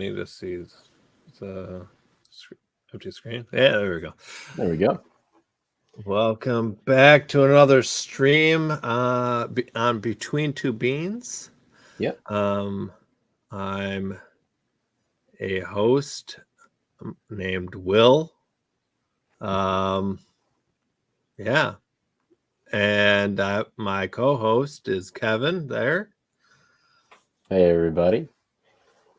need to see the empty screen. Yeah, there we go. There we go. Welcome back to another stream on Between Two Beans. Yep. I'm a host named Will. Yeah. And my co-host is Kevin there. Hey, everybody.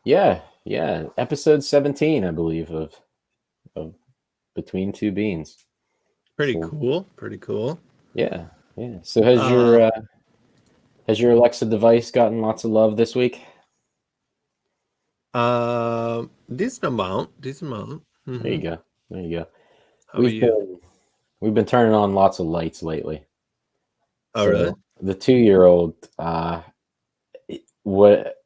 Yeah. Episode 17, I believe, of Between Two Beans. Pretty cool. Yeah. So has your Alexa device gotten lots of love this week? Decent amount. Mm-hmm. There you go. How about you? We've been turning on lots of lights lately. Oh, really? The 2-year-old,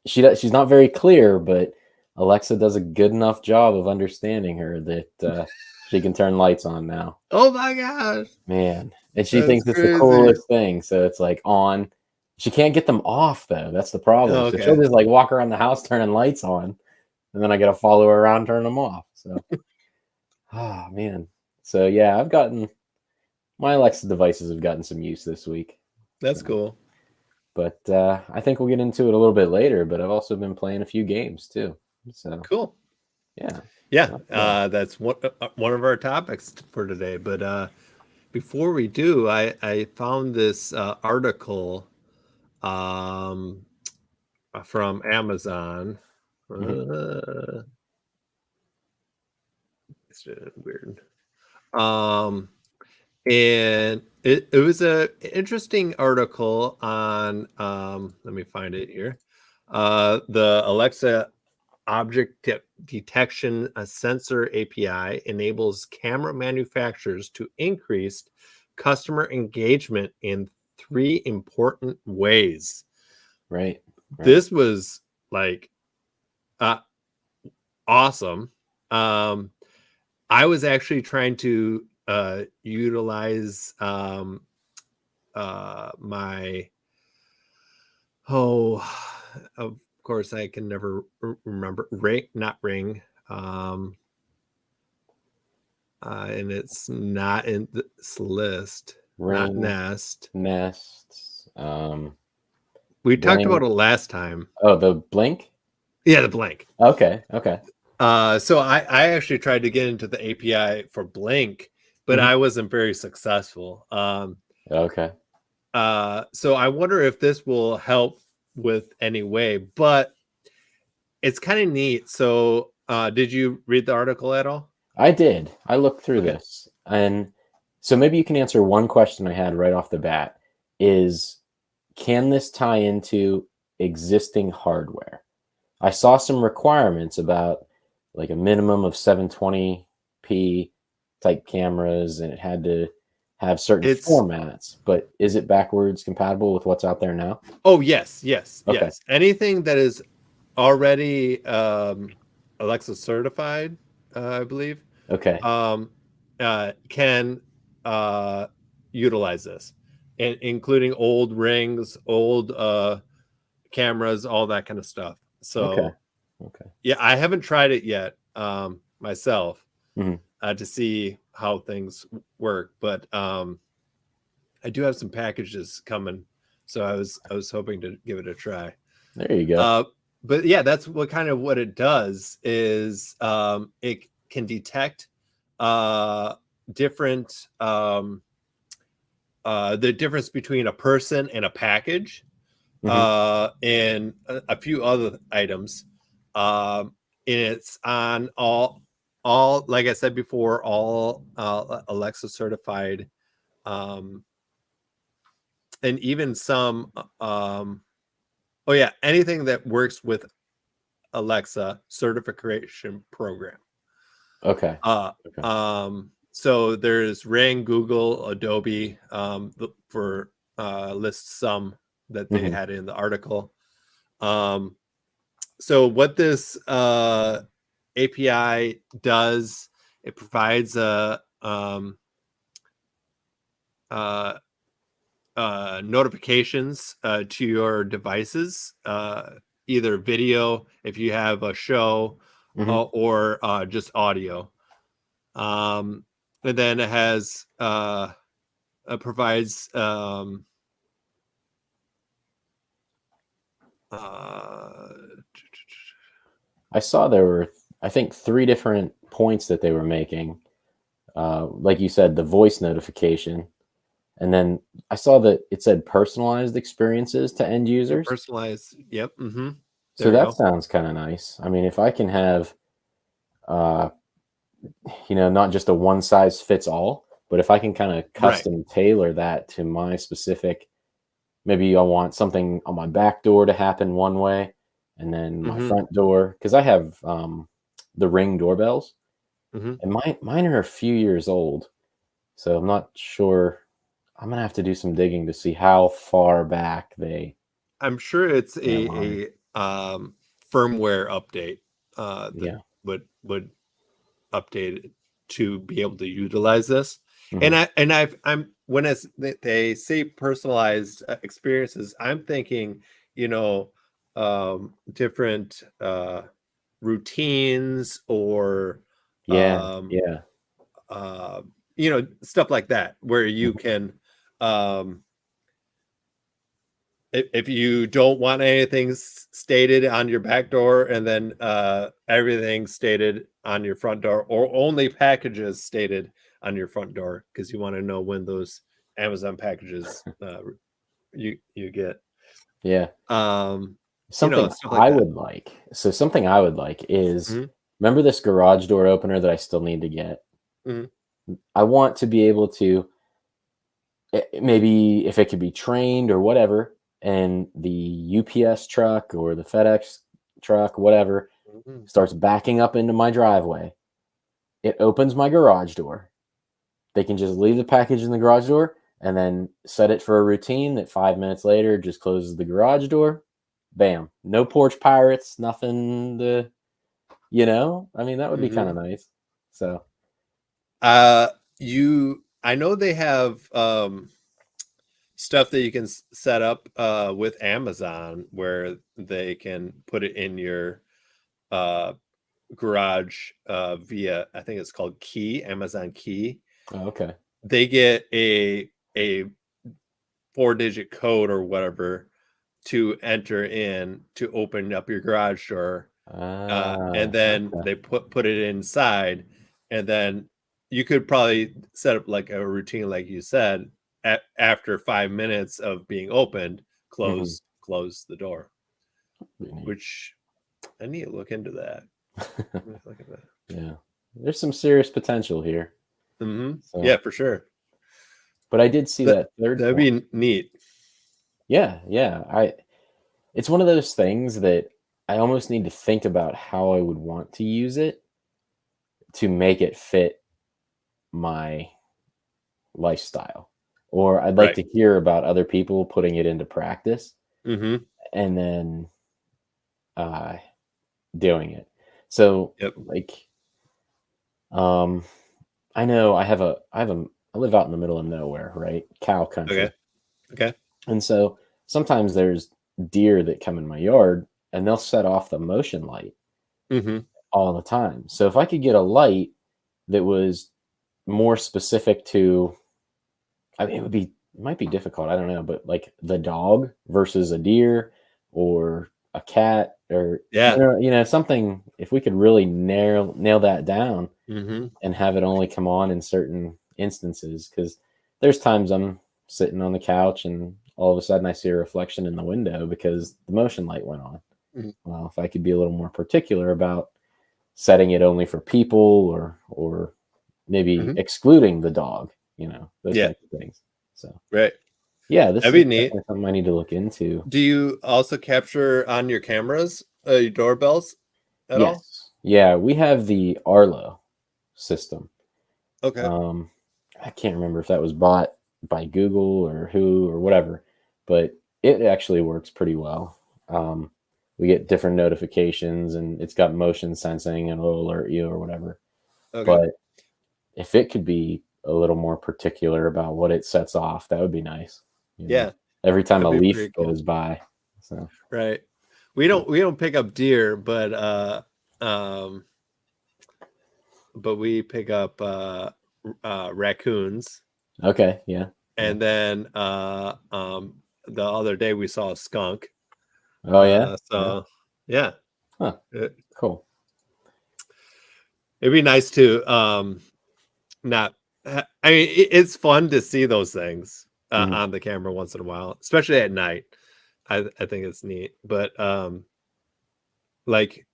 she's not very clear, but Alexa does a good enough job of understanding her that she can turn lights on now. Oh my gosh, man! And she thinks it's the coolest thing. So it's like on. She can't get them off though. That's the problem. Okay. So she'll just like walk around the house turning lights on, and then I gotta follow her around turning them off. So, oh man. So yeah, I've gotten my Alexa devices have gotten some use this week. That's cool. But I think we'll get into it a little bit later. But I've also been playing a few games too. So cool. Yeah. That's one of our topics for today. But before we do, I found this article from Amazon. It's weird. And it was a interesting article on let me find it here. The Alexa object detection sensor API enables camera manufacturers to increase customer engagement in 3 important ways. Right. This was like awesome. I was actually trying to utilize my of course I can never remember ring and it's not in this list. Not Nest. We talked about it last time. Oh, the Blink? Yeah, the Blink. Okay. So I actually tried to get into the API for Blink, but I wasn't very successful. Okay. So I wonder if this will help with any way, but it's kind of neat. So did you read the article at all? I did. I looked through this. And so maybe you can answer one question I had right off the bat is, can this tie into existing hardware? I saw some requirements about like a minimum of 720p type cameras, and it had to have certain formats, but is it backwards compatible with what's out there now? Oh, yes. Anything that is already Alexa certified, I believe, can utilize this, and including old rings, old cameras, all that kind of stuff. So yeah, I haven't tried it yet myself to see how things work, but I do have some packages coming, so I was hoping to give it a try. There you go. But yeah, that's what it does is it can detect different the difference between a person and a package, and a few other items. And it's on all like I said before, all Alexa certified, and even some anything that works with Alexa certification program. So there's Ring, Google, Adobe, for list some that they had in the article. So what this API does, it provides notifications to your devices, either video if you have a show, or just audio. And then it has provides I saw there were, I think, 3 different points that they were making. Like you said, the voice notification. And then I saw that it said personalized experiences to end users. Personalized. Yep. So that sounds kind of nice. I mean, if I can have, not just a one size fits all, but if I can kind of custom tailor that to my specific, maybe I want something on my back door to happen one way, and then my front door, because I have the Ring doorbells, and mine are a few years old, so I'm not sure. I'm gonna have to do some digging to see how far back they. I'm sure it's a firmware update that would update it to be able to utilize this. And I'm when they say personalized experiences, I'm thinking, different routines or stuff like that, where you can if you don't want anything stated on your back door, and then everything stated on your front door, or only packages stated on your front door, because you want to know when those Amazon packages you get. Something I would like. So something I would like is, remember this garage door opener that I still need to get? I want to be able to, maybe if it could be trained or whatever, and the UPS truck or the FedEx truck, whatever, starts backing up into my driveway, it opens my garage door. They can just leave the package in the garage door and then set it for a routine that 5 minutes later just closes the garage door. Bam. No porch pirates, nothing to, I mean, that would be kind of nice. So I know they have stuff that you can set up with Amazon, where they can put it in your garage via, I think it's called Key, Amazon Key. Oh, okay. They get a 4-digit code or whatever to enter in to open up your garage door, and then they put it inside, and then you could probably set up like a routine, like you said, after 5 minutes of being opened, close the door. Which I need to look into that. Look at that. Yeah, there's some serious potential here. So. Yeah, for sure. But I did see that third. That'd be neat. Yeah. It's one of those things that I almost need to think about how I would want to use it to make it fit my lifestyle, or I'd like to hear about other people putting it into practice, and then doing it. So I know I live out in the middle of nowhere, right? Cow country. Okay. And so sometimes there's deer that come in my yard, and they'll set off the motion light all the time. So if I could get a light that was more specific to, I mean, it might be difficult, I don't know, but like the dog versus a deer or a cat, or something, if we could really nail that down and have it only come on in certain instances, because there's times I'm sitting on the couch and all of a sudden I see a reflection in the window because the motion light went on. Well, if I could be a little more particular about setting it only for people, or maybe excluding the dog, those types of things. So yeah, this that'd be is neat. Something I need to look into. Do you also capture on your cameras, your doorbells at all? Yeah, we have the Arlo system. Okay. I can't remember if that was bought by Google or who or whatever, but it actually works pretty well. We get different notifications, and it's got motion sensing, and it'll alert you or whatever. Okay. But if it could be a little more particular about what it sets off, that would be nice. Every time a leaf goes by. So we don't pick up deer, but but we pick up raccoons. Okay, yeah. And then the other day we saw a skunk. Oh yeah. So yeah. Huh. Cool. It'd be nice to not. I mean, it's fun to see those things on the camera once in a while, especially at night. I think it's neat, but like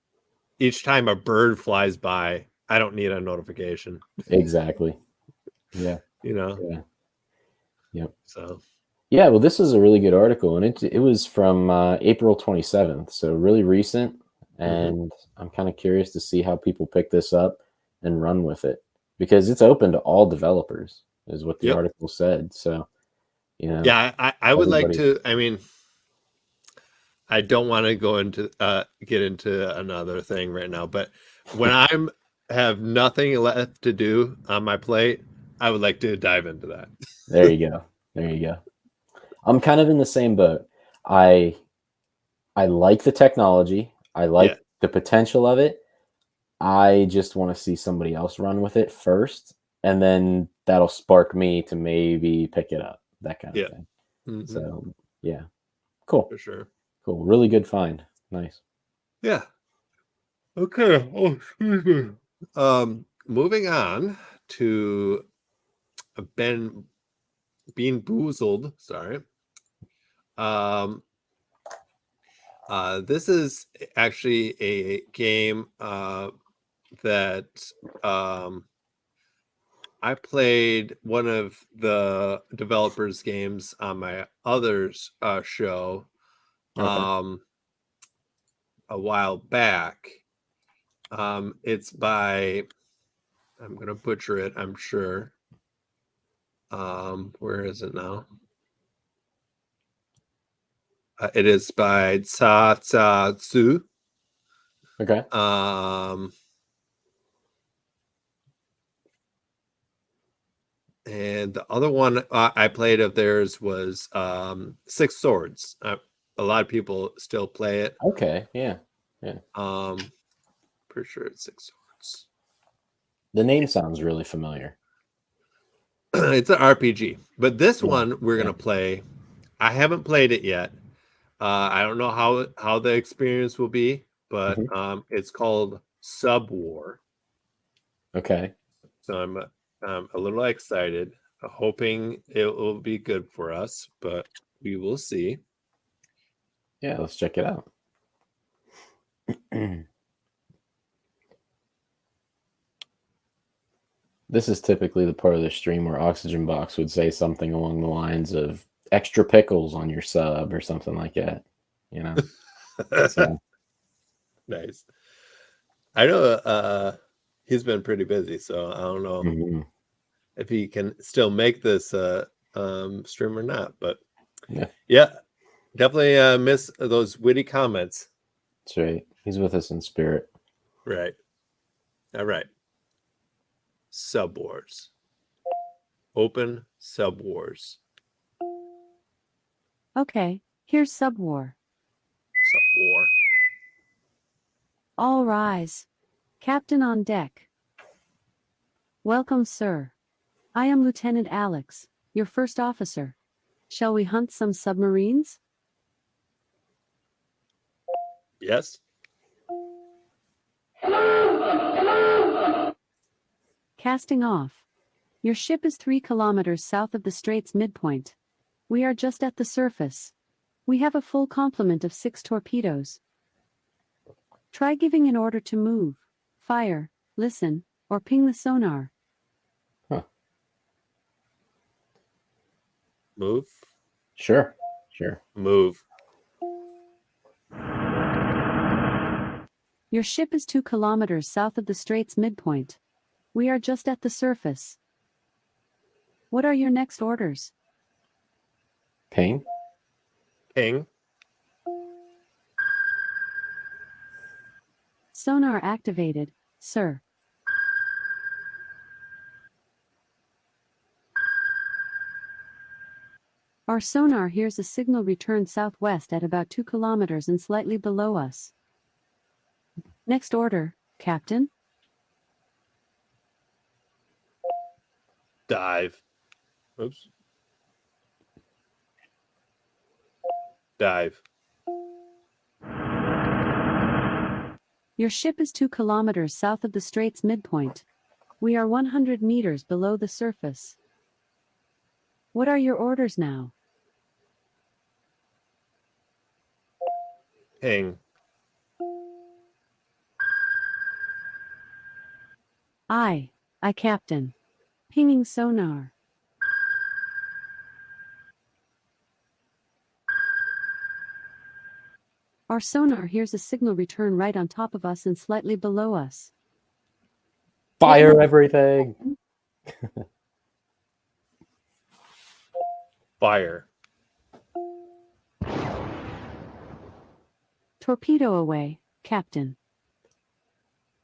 each time a bird flies by, I don't need a notification. Exactly. Yeah. Yeah. Yep. So. Yeah, well, this is a really good article, and it was from April 27th, so really recent. And I'm kind of curious to see how people pick this up and run with it, because it's open to all developers, is what the article said. So, yeah, I would like to. I mean, I don't want to go into get into another thing right now, but when I'm have nothing left to do on my plate, I would like to dive into that. There you go. There you go. I'm kind of in the same boat. I like the technology. I like the potential of it. I just want to see somebody else run with it first, and then that'll spark me to maybe pick it up, that kind of thing. So, yeah. Cool. For sure. Cool. Really good find. Nice. Yeah. Okay. Oh, excuse me. Moving on to Bean-boozeled. Sorry. This is actually a game that I played one of the developers' games on my other show a while back. It's by, I'm going to butcher it, I'm sure. Where is it now? It is by Tsa Tsa Tsu. Okay. And the other one I played of theirs was Six Swords. A lot of people still play it. Okay. Yeah. Yeah. Pretty sure it's Six Swords. The name sounds really familiar. It's an RPG, but this one we're gonna play. I haven't played it yet. I don't know how the experience will be, but it's called Sub War. Okay. So I'm a little excited, hoping it will be good for us, but we will see. Yeah, let's check it out. This is typically the part of the stream where Oxygen Box would say something along the lines of extra pickles on your sub or something like that. So. Nice. I know he's been pretty busy, so I don't know if he can still make this stream or not. But yeah, definitely miss those witty comments. That's right. He's with us in spirit. Right. All right. Sub Wars. Open Sub Wars. Okay, here's Sub War. Sub War. All rise. Captain on deck. Welcome, sir. I am Lieutenant Alex, your first officer. Shall we hunt some submarines? Yes. Casting off. Your ship is 3 kilometers south of the strait's midpoint. We are just at the surface. We have a full complement of 6 torpedoes. Try giving an order to move, fire, listen, or ping the sonar. Move? Sure. Move. Your ship is 2 kilometers south of the strait's midpoint. We are just at the surface. What are your next orders? Ping. Ping. Sonar activated, sir. Our sonar hears a signal return southwest at about 2 kilometers and slightly below us. Next order, Captain. Dive. Oops. Dive. Your ship is 2 kilometers south of the strait's midpoint. We are 100 meters below the surface. What are your orders now? Ping. Aye, Captain. Pinging sonar. Our sonar hears a signal return right on top of us and slightly below us. Fire everything! Fire. Torpedo away, Captain.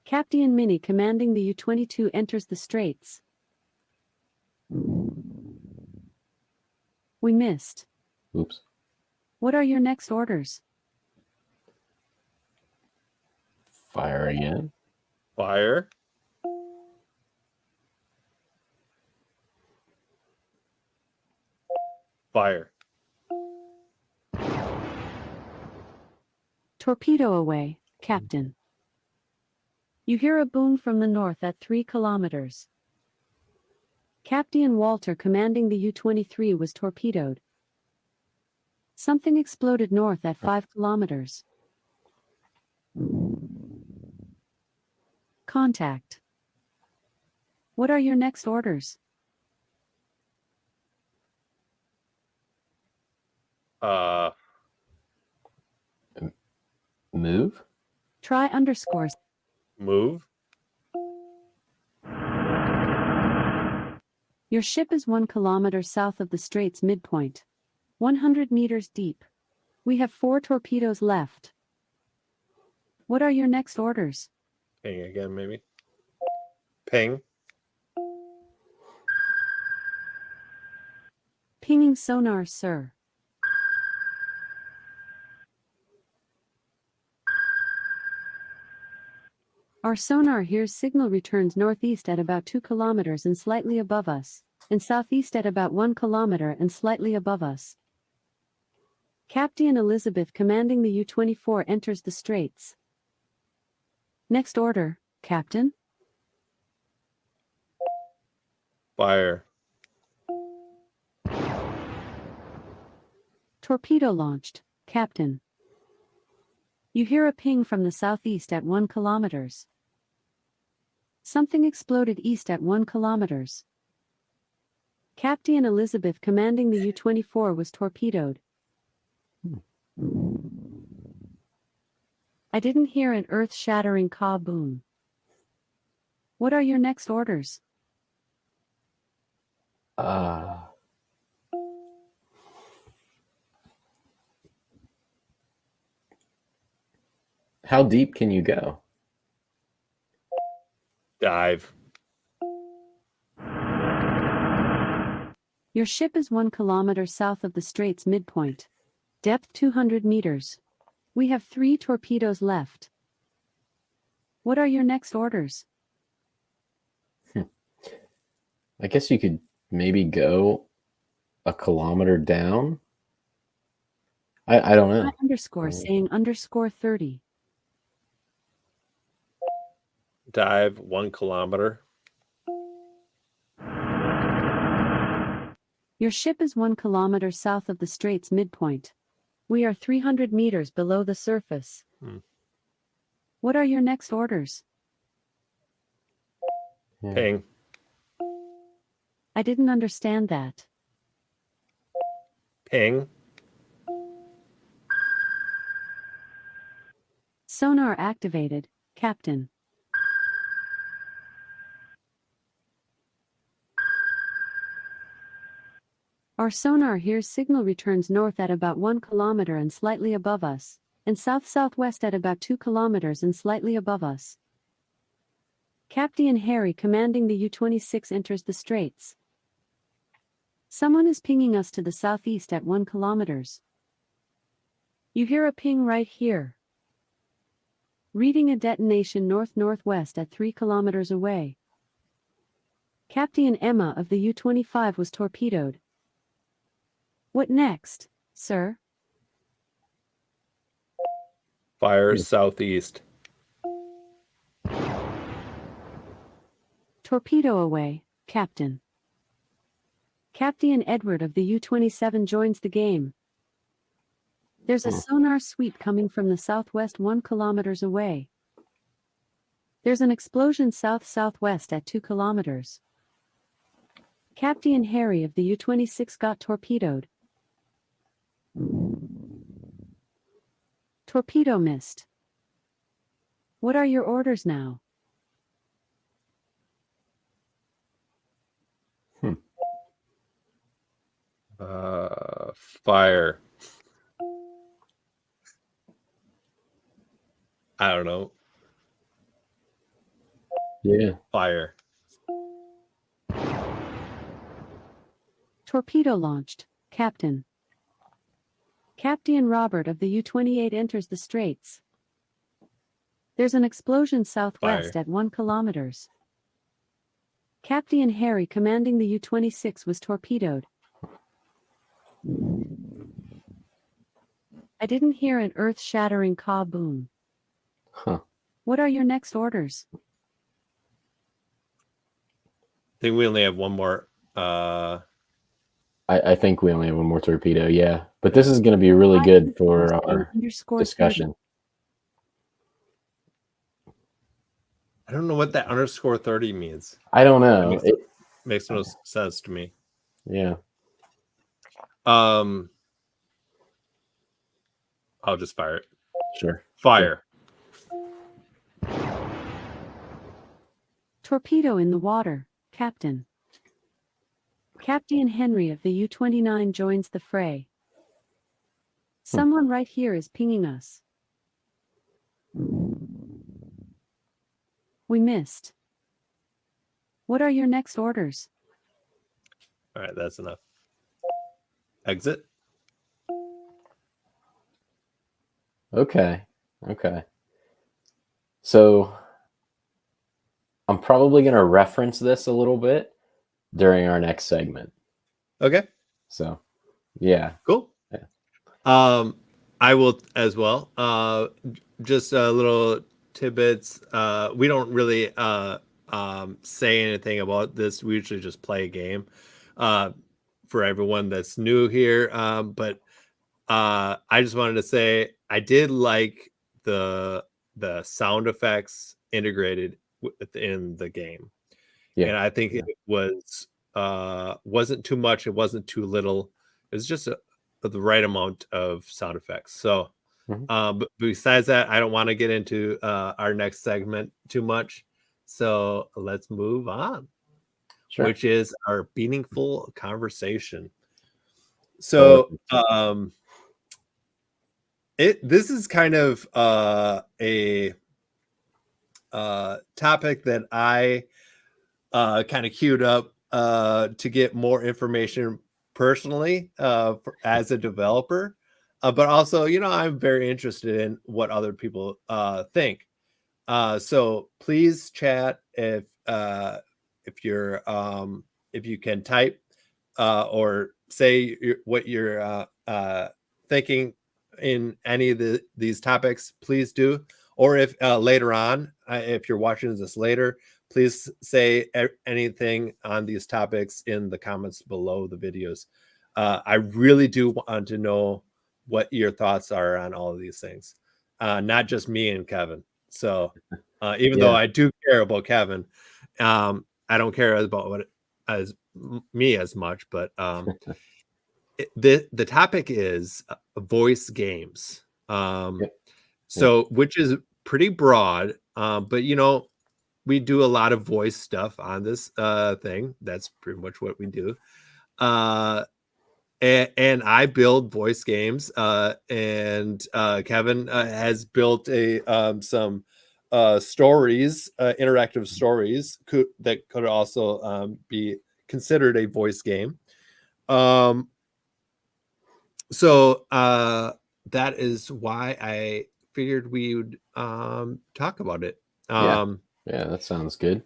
Captain Minnie commanding the U-22 enters the straits. We missed. Oops. What are your next orders? Fire again. Fire. Fire. Torpedo away, Captain. You hear a boom from the north at 3 kilometers. Captain Walter commanding the U-23 was torpedoed. Something exploded north at 5 kilometers. Contact. What are your next orders? Move? Try underscores. Move. Your ship is 1 kilometer south of the strait's midpoint. 100 meters deep. We have 4 torpedoes left. What are your next orders? Ping again, maybe. Ping. Pinging sonar, sir. Our sonar hears signal returns northeast at about 2 kilometers and slightly above us, and southeast at about 1 kilometer and slightly above us. Captain Elizabeth commanding the U-24 enters the straits. Next order, Captain. Fire. Torpedo launched, Captain. You hear a ping from the southeast at 1 kilometers. Something exploded east at 1 kilometers. Captain Elizabeth commanding the U-24 was torpedoed. I didn't hear an earth-shattering kaboom. What are your next orders? How deep can you go? Dive. Your ship is 1 kilometer south of the strait's midpoint. Depth 200 meters. We have 3 torpedoes left. What are your next orders? I guess you could maybe go a kilometer down. I don't know. Underscore saying underscore 30. Dive 1 kilometer. Your ship is 1 kilometer south of the strait's midpoint. We are 300 meters below the surface. What are your next orders? Ping. I didn't understand that. Ping. Sonar activated, Captain. Our sonar hears signal returns north at about 1 kilometer and slightly above us, and south-southwest at about 2 kilometers and slightly above us. Captain Harry commanding the U-26 enters the straits. Someone is pinging us to the southeast at 1 kilometers. You hear a ping right here. Reading a detonation north-northwest at 3 kilometers away. Captain Emma of the U-25 was torpedoed. What next, sir? Fire southeast. Torpedo away, Captain. Captain Edward of the U-27 joins the game. There's a sonar sweep coming from the southwest 1 kilometers away. There's an explosion south-southwest at 2 kilometers. Captain Harry of the U-26 got torpedoed. Torpedo missed. What are your orders now? Fire. I don't know. Yeah. Fire. Torpedo launched, Captain. Captain Robert of the U-28 enters the straits. There's an explosion southwest at 1 kilometers. Captain Harry commanding the U-26 was torpedoed. I didn't hear an earth-shattering kaboom. What are your next orders? I think we only have one more. I think we only have one more torpedo, yeah. But this is going to be really good for our discussion. I don't know what that underscore 30 means. I don't know. It makes no sense to me. Yeah. I'll just fire it. Sure. Fire. Torpedo in the water, Captain. Captain Henry of the U-29 joins the fray. Someone right here is pinging us. We missed. What are your next orders? All right, that's enough. Exit. Okay. So I'm probably going to reference this a little bit during our next segment. Okay. So, yeah. Cool. Yeah. I will as well. Just a little tidbits. We don't really say anything about this. We usually just play a game for everyone that's new here. But I just wanted to say I did like the sound effects integrated within the game. Yeah. And I think it was wasn't too much, it wasn't too little. It was just the right amount of sound effects. So but besides that, I don't want to get into our next segment too much. So let's move on. Sure. Which is our Beaningful conversation. So this is kind of a topic that I kind of queued up to get more information personally as a developer, but also, I'm very interested in what other people think. So please chat if you're if you can type or say what you're thinking in any of these topics, please do. Or if later on, if you're watching this later, please say anything on these topics in the comments below the videos. I really do want to know what your thoughts are on all of these things, not just me and Kevin. So even though I do care about Kevin, I don't care about me as much. But the topic is voice games. So which is pretty broad, but we do a lot of voice stuff on this thing. That's pretty much what we do. And I build voice games, and Kevin has built some stories, interactive stories that could also be considered a voice game. So that is why I figured we would talk about it. Yeah, that sounds good.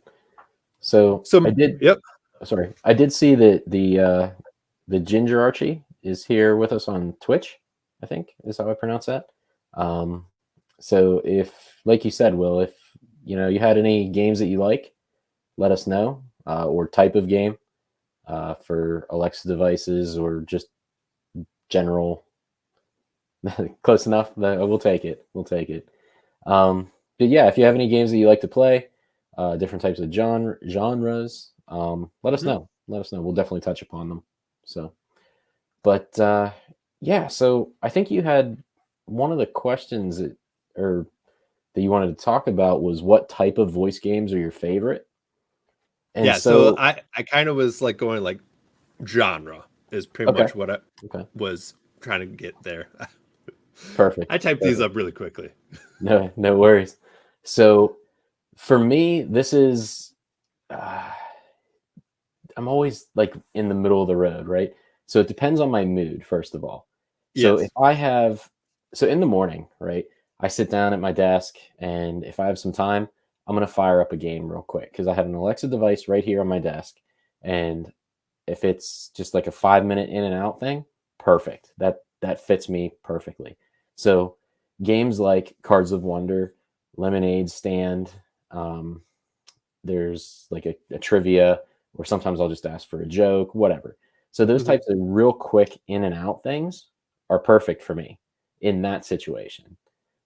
So I did. Yep. Sorry, I did see that the Ginger Archie is here with us on Twitch. I think is how I pronounce that. So if, like you said, Will, if you had any games that you like, let us know, or type of game for Alexa devices or just general. Close enough. We'll take it. We'll take it. But yeah, if you have any games that you like to play, different types of genres, let us know. Let us know. We'll definitely touch upon them. So, but yeah, so I think you had one of the questions that you wanted to talk about was what type of voice games are your favorite? And yeah, so I kind of was like going like genre is pretty much what I was trying to get there. Perfect. I typed these up really quickly. No worries. So for me, this is I'm always like in the middle of the road, right? So it depends on my mood, first of all. So if I have, in the morning, right, I sit down at my desk, and if I have some time, I'm going to fire up a game real quick because I have an Alexa device right here on my desk. And if it's just like a 5-minute in and out thing, perfect. That fits me perfectly. So games like Cards of Wonder, Lemonade Stand, there's like a trivia, or sometimes I'll just ask for a joke, whatever. So those types of real quick in and out things are perfect for me in that situation.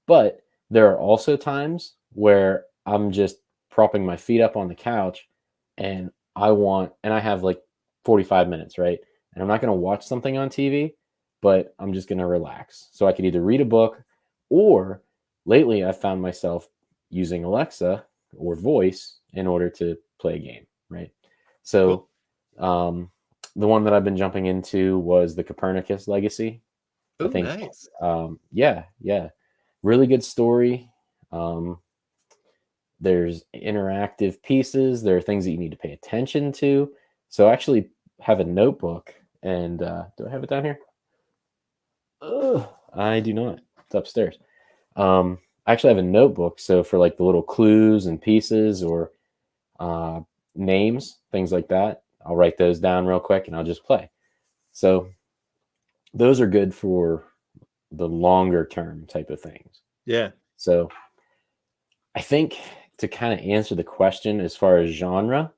But there are also times where I'm just propping my feet up on the couch and I have like 45 minutes, right? And I'm not going to watch something on TV, but I'm just going to relax. So I could either read a book, or lately I've found myself using Alexa or voice in order to play a game, right? So the one that I've been jumping into was the Copernicus Legacy. I think nice. Yeah. Really good story. There's interactive pieces. There are things that you need to pay attention to. So I actually have a notebook, and do I have it down here? I do not. It's upstairs. I actually have a notebook. So for like the little clues and pieces or names, things like that, I'll write those down real quick and I'll just play. So those are good for the longer term type of things. Yeah. So I think to kind of answer the question as far as genre,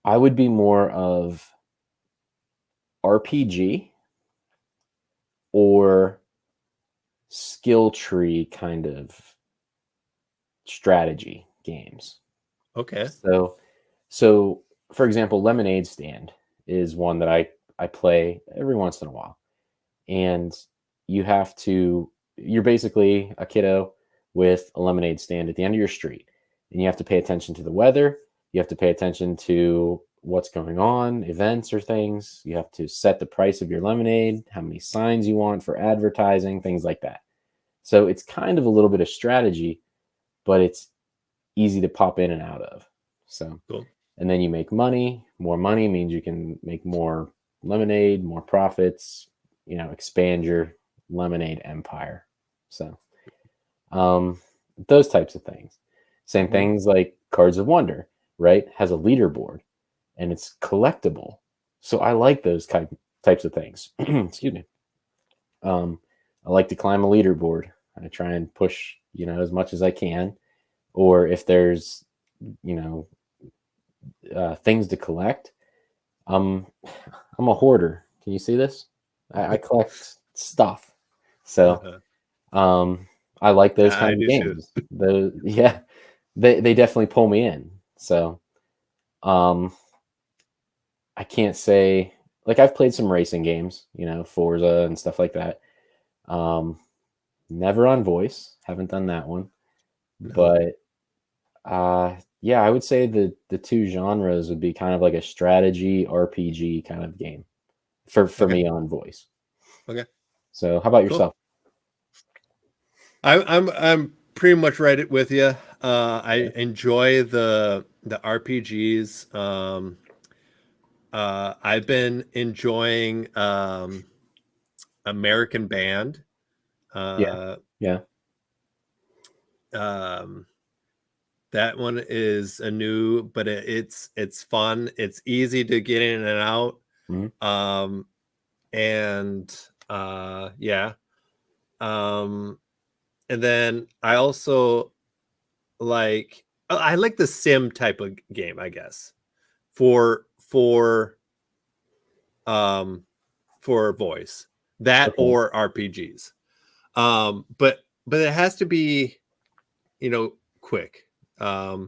I would be more of RPG or skill tree kind of strategy games. Okay. So for example, Lemonade Stand is one that I play every once in a while. And you're basically a kiddo with a lemonade stand at the end of your street. And you have to pay attention to the weather. You have to pay attention to what's going on, events or things. You have to set the price of your lemonade, how many signs you want for advertising, things like that. So it's kind of a little bit of strategy, but it's easy to pop in and out of. So, cool. And then you make money. More money means you can make more lemonade, more profits, expand your lemonade empire. So, those types of things. Same things like Cards of Wonder, right? Has a leaderboard and it's collectible. So I like those types of things. Excuse me. I like to climb a leaderboard. I try and push, as much as I can. Or if there's, things to collect, I'm a hoarder. Can you see this? I collect stuff. So I like those kinds of games. They definitely pull me in. So I can't say, like, I've played some racing games, Forza and stuff like that. Never on voice, haven't done that one. No. But yeah, I would say the two genres would be kind of like a strategy RPG kind of game for me on voice. Okay. So how about yourself? I'm pretty much right with you. I enjoy the RPGs. I've been enjoying American Band. Yeah. That one is a new, but it's fun. It's easy to get in and out. Mm-hmm. Yeah. And then I also I like the sim type of game, I guess, for voice, that or RPGs. But it has to be, quick. I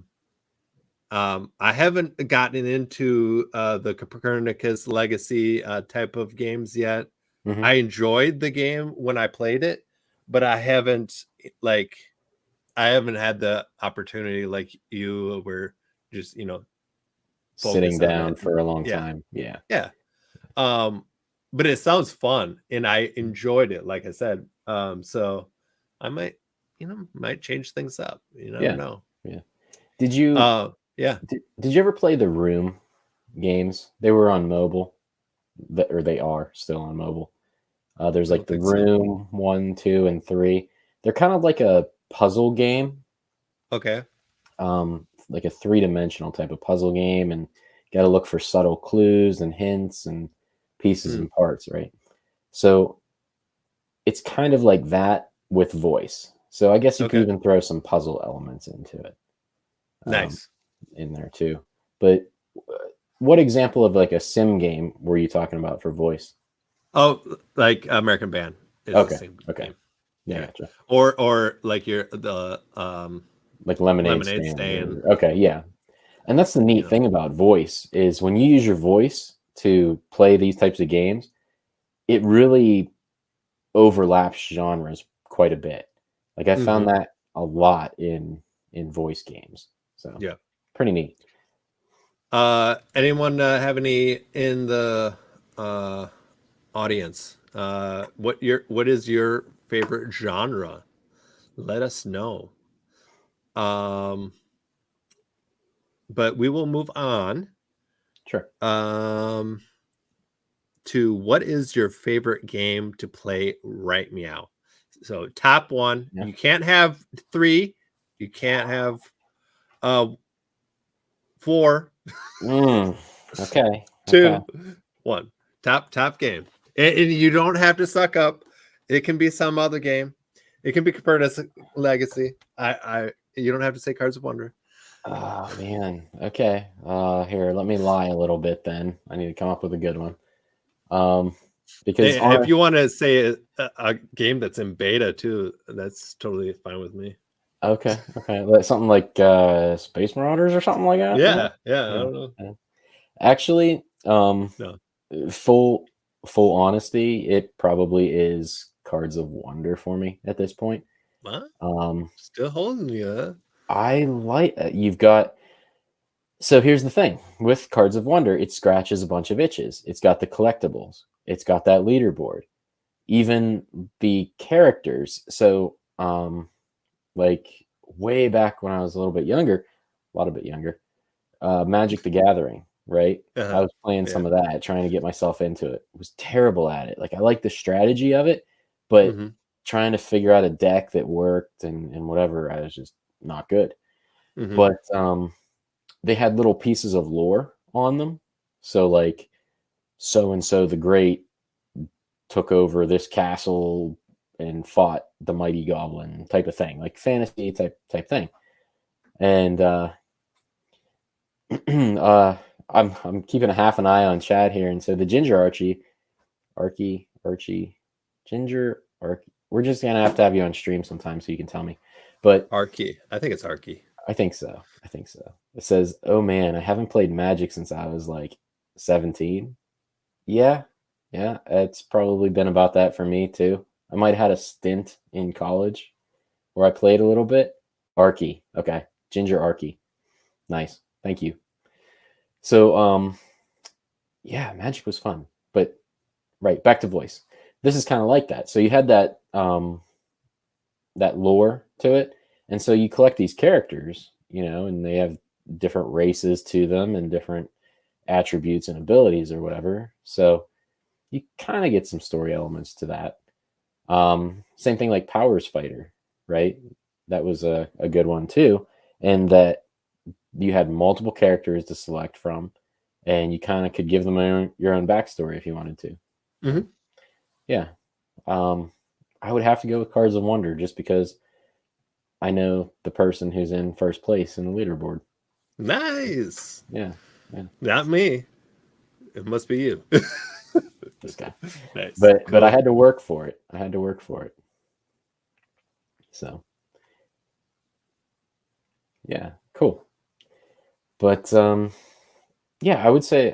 haven't gotten into the Copernicus Legacy type of games yet. Mm-hmm. I enjoyed the game when I played it, but I haven't had the opportunity like you were just, Sitting down for a long time. Yeah. Yeah. But it sounds fun and I enjoyed it, like I said. So I might change things up. You never know. Yeah. Did you did you ever play the Room games? They were on mobile. Or they are still on mobile. There's like the Room 1, 2, and 3. They're kind of like a puzzle game. Okay. Like a 3-dimensional type of puzzle game, and got to look for subtle clues and hints and pieces and parts, right? So it's kind of like that with voice. So I guess you could even throw some puzzle elements into it. Nice. In there too. But what example of like a sim game were you talking about for voice? Oh, like American Band. Okay. Game. Yeah. Gotcha. Or like like Lemonade Stand. Okay, yeah. And that's the neat thing about voice is when you use your voice to play these types of games, it really overlaps genres quite a bit. Like I found that a lot in voice games. So yeah, pretty neat. Anyone have any in the audience? What is your favorite genre? Let us know. But we will move on. Sure. To what is your favorite game to play right meow? So top one. Yeah. You can't have 3. You can't have 4. Okay. 2, 1. Top game. And you don't have to suck up. It can be some other game. It can be Copernicus Legacy. You don't have to say Cards of Wonder. Oh man. Okay. Here, let me lie a little bit then. I need to come up with a good one. Because if you want to say a game that's in beta too, that's totally fine with me. Okay. Something like Space Marauders or something like that. Yeah. I don't know. Actually, no. Full honesty, it probably is Cards of Wonder for me at this point. What? Still holding you. I like you've got. So here's the thing with Cards of Wonder, it scratches a bunch of itches. It's got the collectibles. It's got that leaderboard. Even the characters. So, like way back when I was a lot bit younger, Magic the Gathering, right? I was playing some of that, trying to get myself into it. I was terrible at it. Like I like the strategy of it, but trying to figure out a deck that worked and whatever, I was just not good. But they had little pieces of lore on them. So like so-and-so the Great took over this castle and fought the mighty goblin type of thing, like fantasy type thing. And I'm keeping a half an eye on chat here, and so the Ginger Archie, Ginger Archie. We're just gonna have to have you on stream sometime so you can tell me. But Archie, I think it's Archie. I think so. It says, "Oh man, I haven't played Magic since I was like 17." Yeah, it's probably been about that for me too. I might have had a stint in college where I played a little bit. Archie, okay, Ginger Archie, nice, thank you. So, yeah, Magic was fun, but right back to voice. This is kind of like that. So you had that that lore to it, and so you collect these characters, and they have different races to them and different attributes and abilities or whatever. So you kind of get some story elements to that. Same thing like Powers Fighter, right? that was a good one too, and that you had multiple characters to select from, and you kind of could give them your own backstory if you wanted to. Mm-hmm. Yeah. I would have to go with Cards of Wonder just because I know the person who's in first place in the leaderboard. Nice. Yeah. Not me. It must be you. This guy. Nice. But I had to work for it. So yeah, cool. But yeah, I would say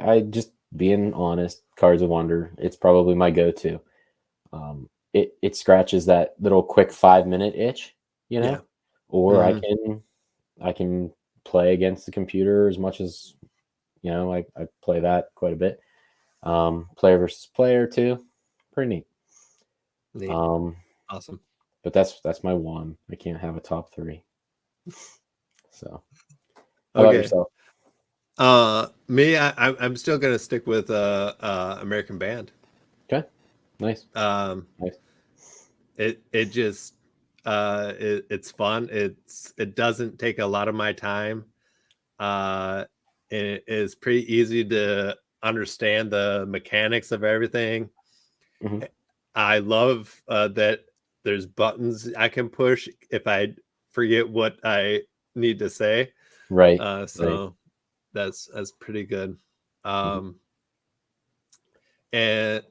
being honest, Cards of Wonder, it's probably my go-to. It scratches that little quick 5-minute itch, Yeah. or I can play against the computer as much as, I play that quite a bit. Player versus player too. Pretty neat. Awesome. But that's my one. I can't have a top 3. So how about yourself? Me, I'm still gonna stick with American Band. Okay. Nice. Nice. It just it's fun. It doesn't take a lot of my time. It is pretty easy to understand the mechanics of everything. Mm-hmm. I love that there's buttons I can push if I forget what I need to say. Right. So that's pretty good. And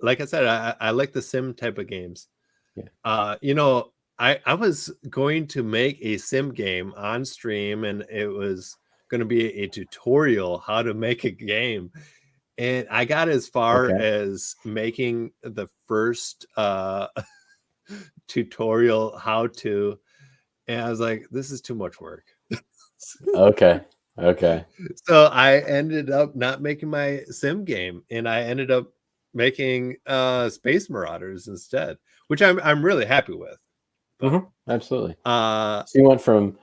like I said, I like the sim type of games. Yeah. I was going to make a sim game on stream, and it was going to be a tutorial how to make a game. And I got as far as making the first tutorial how to, and I was like, this is too much work. Okay. So I ended up not making my sim game, and I ended up making Space Marauders instead, which I'm really happy with. But, absolutely. So you went from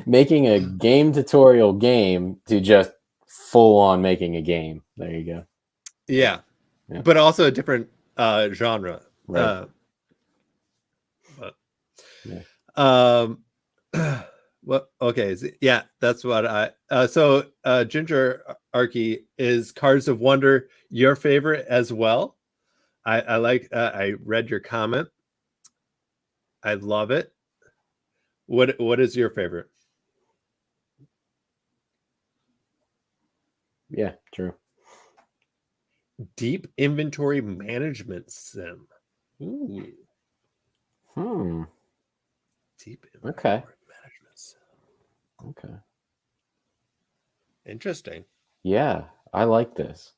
making a game tutorial game to just full on making a game. There you go. Yeah. But also a different genre. Right. Well, okay. Yeah, that's what I so Ginger Arky, is Cards of Wonder your favorite as well? I like I read your comment. I love it. What is your favorite? Yeah, true. Deep inventory management sim. Ooh. Deep inventory management sim. Okay. Interesting. Yeah, I like this.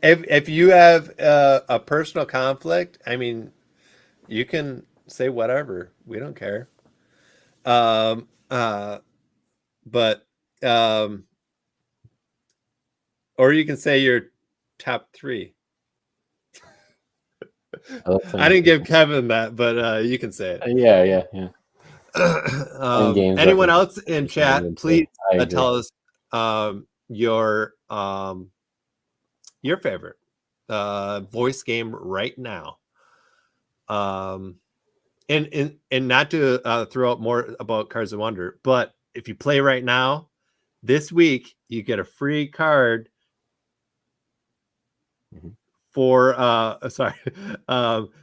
If you have a personal conflict, I mean, you can say whatever. We don't care. But or you can say your top 3. I didn't give Kevin that, but you can say it. Yeah. Anyone else in chat, please tell us your favorite voice game right now. And not to throw out more about Cards of Wonder, but if you play right now, this week you get a free card for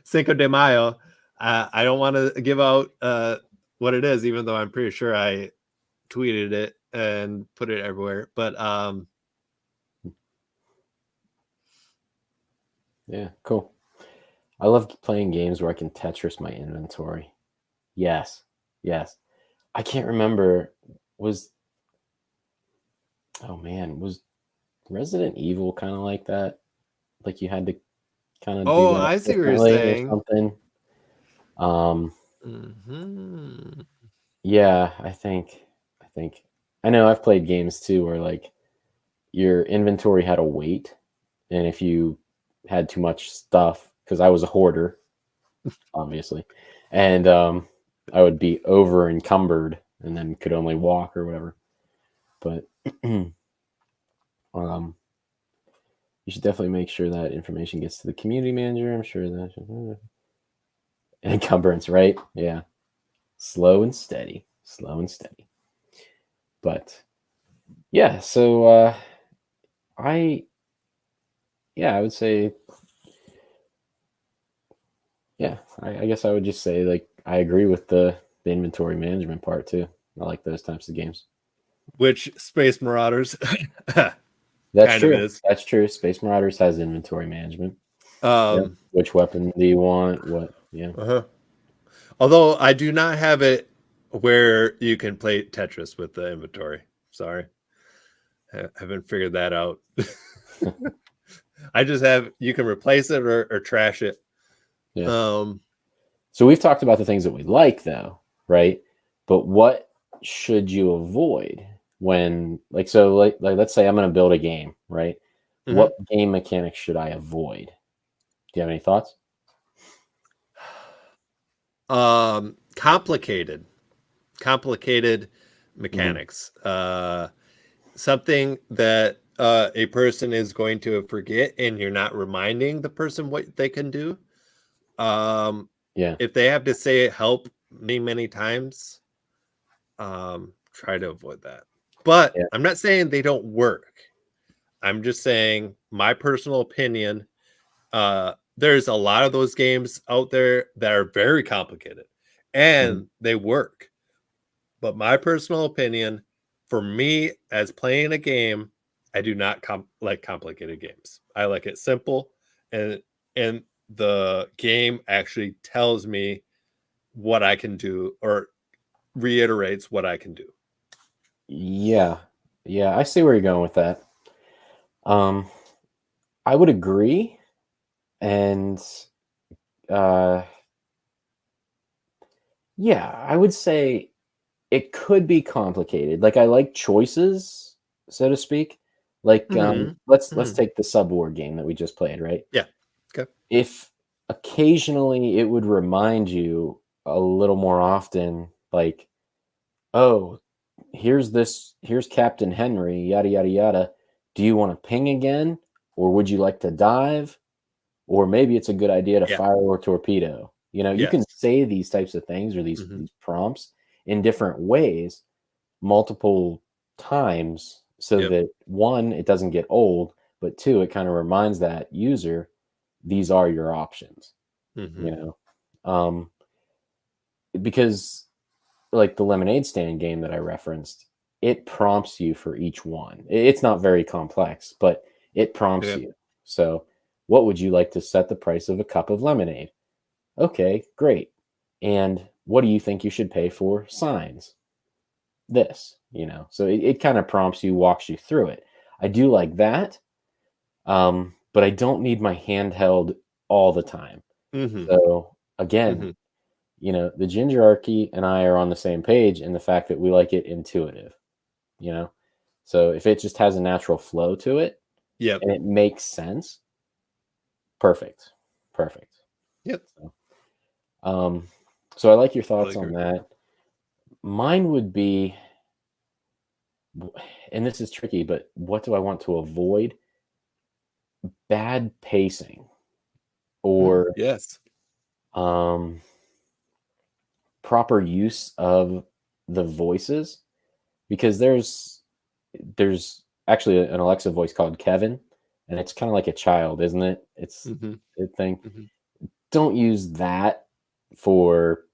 Cinco de Mayo. I don't want to give out what it is, even though I'm pretty sure I tweeted it and put it everywhere. But yeah, cool. I love playing games where I can Tetris my inventory. Yes. I can't remember. Was Resident Evil kind of like that? Like you had to kind of do that I see what you're saying. Or something. Yeah, I think I know I've played games too where like your inventory had a weight, and if you had too much stuff, because I was a hoarder, obviously, and I would be over encumbered and then could only walk or whatever. But You should definitely make sure that information gets to the community manager. I'm sure that encumbrance, right? Yeah. Slow and steady. But yeah, so I would say, yeah, I guess I would just say, like, I agree with the inventory management part too. I like those types of games. Which Space Marauders That's true. is. That's true. Space Marauders has inventory management. Which weapon do you want? What? Yeah. Although I do not have it where you can play Tetris with the inventory. Sorry. I haven't figured that out. I just have, you can replace it or trash it. Yeah. So we've talked about the things that we like, though, right? But what should you avoid when, like, so like let's say I'm going to build a game, right? Mm-hmm. What game mechanics should I avoid? Do you have any thoughts? Complicated mechanics. Mm-hmm. Something that a person is going to forget, and you're not reminding the person what they can do. If they have to say help many times, try to avoid that. But I'm not saying they don't work. I'm just saying my personal opinion. There's a lot of those games out there that are very complicated and they work. But my personal opinion, for me as playing a game, I do not like complicated games. I like it simple, and the game actually tells me what I can do or reiterates what I can do. Yeah, I see where you're going with that. I would agree, and I would say it could be complicated. Like, I like choices, so to speak. Like, let's take the Subwar game that we just played, right? Yeah. Okay. If occasionally it would remind you a little more often, like, oh, here's Captain Henry, yada yada yada. Do you want to ping again, or would you like to dive, or maybe it's a good idea to fire a torpedo? You know, you can say these types of things or these prompts in different ways multiple times, so that one, it doesn't get old, but two, it kind of reminds that user these are your options. You know, because like the lemonade stand game that I referenced, it prompts you for each one. It's not very complex, but it prompts you. So what would you like to set the price of a cup of lemonade? Okay, great. And what do you think you should pay for signs? This, you know, so it kind of prompts you, walks you through it. I do like that. But I don't need my handheld all the time. So again, you know, the Gingerarchy and I are on the same page in the fact that we like it intuitive, you know? So if it just has a natural flow to it, and it makes sense, perfect. Yep. So I like your thoughts on that. Mine would be, and this is tricky, but what do I want to avoid? Bad pacing, or proper use of the voices, because there's actually an Alexa voice called Kevin, and it's kind of like a child, isn't it? It's a thing. Don't use that for,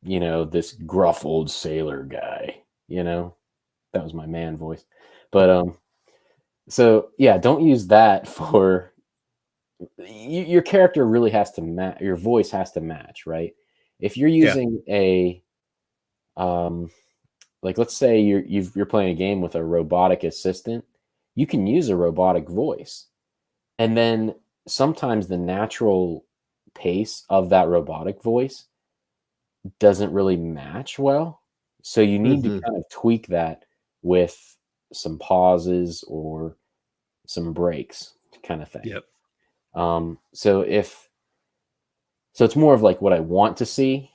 you know, this gruff old sailor guy, you know. That was my man voice. But so yeah, don't use that for your character. Really has to match, your voice has to match, right? If you're using a like, let's say you're playing a game with a robotic assistant, you can use a robotic voice, and then sometimes the natural pace of that robotic voice doesn't really match well, so you need to kind of tweak that with some pauses or some breaks, kind of thing. So it's more of like what I want to see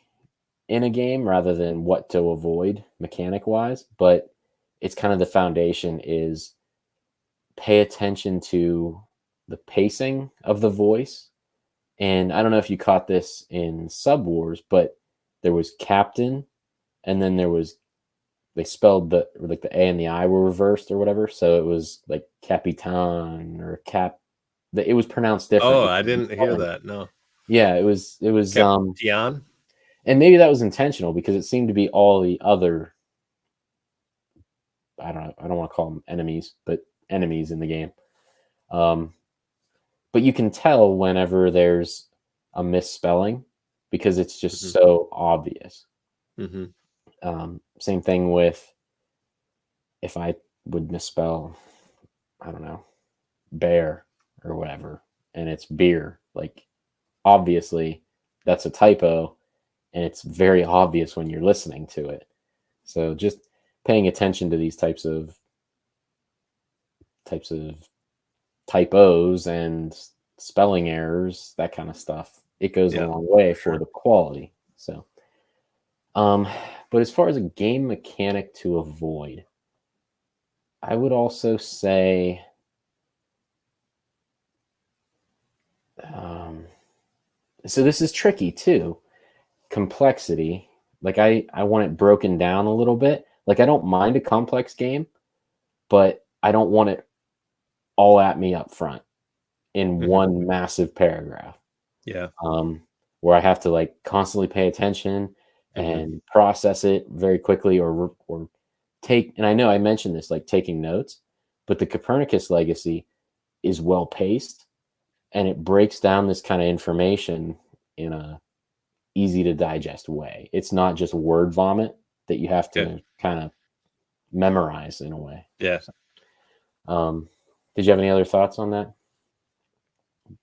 in a game rather than what to avoid mechanic wise, but it's kind of the foundation is pay attention to pacing of the voice. And I don't know if you caught this in Sub Wars, but there was Captain, and then they spelled the A and the I were reversed or whatever. So it was like Capitan or it was pronounced different. Oh, I didn't hear that. No. Yeah, it was Captain. And maybe that was intentional because it seemed to be all the other, I don't want to call them enemies, but enemies in the game. But you can tell whenever there's a misspelling because it's just so obvious. Same thing with if I would misspell, I don't know, bear or whatever, and it's beer. Like, obviously, that's a typo, and it's very obvious when you're listening to it. So just paying attention to these types of typos and spelling errors, that kind of stuff, it goes a long way for the quality. So, but as far as a game mechanic to avoid, I would also say, so this is tricky too. Complexity. Like I want it broken down a little bit. Like I don't mind a complex game, but I don't want it all at me up front in one massive paragraph. Yeah. Where I have to like constantly pay attention and process it very quickly or take, and I know I mentioned this, like taking notes, but the Copernicus Legacy is well paced and it breaks down this kind of information in a easy to digest way. It's not just word vomit that you have to kind of memorize in a way. Yeah. Did you have any other thoughts on that?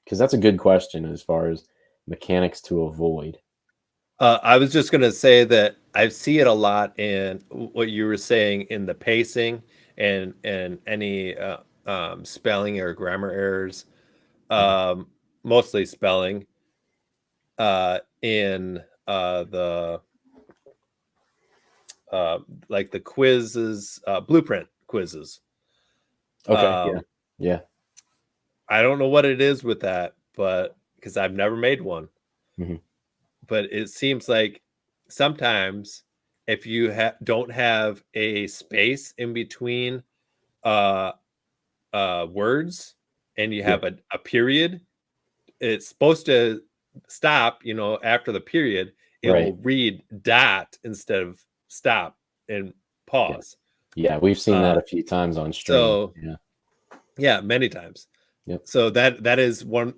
Because that's a good question as far as mechanics to avoid. I was just going to say that I see it a lot in what you were saying in the pacing and any spelling or grammar errors, mostly spelling, in the like the quizzes, blueprint quizzes. Okay. Yeah. I don't know what it is with that, but because I've never made one. But it seems like sometimes if you don't have a space in between words and you have a period, it's supposed to stop, after the period, it will read dot instead of stop and pause. Yeah, we've seen that a few times on stream. So, yeah, many times. So that is one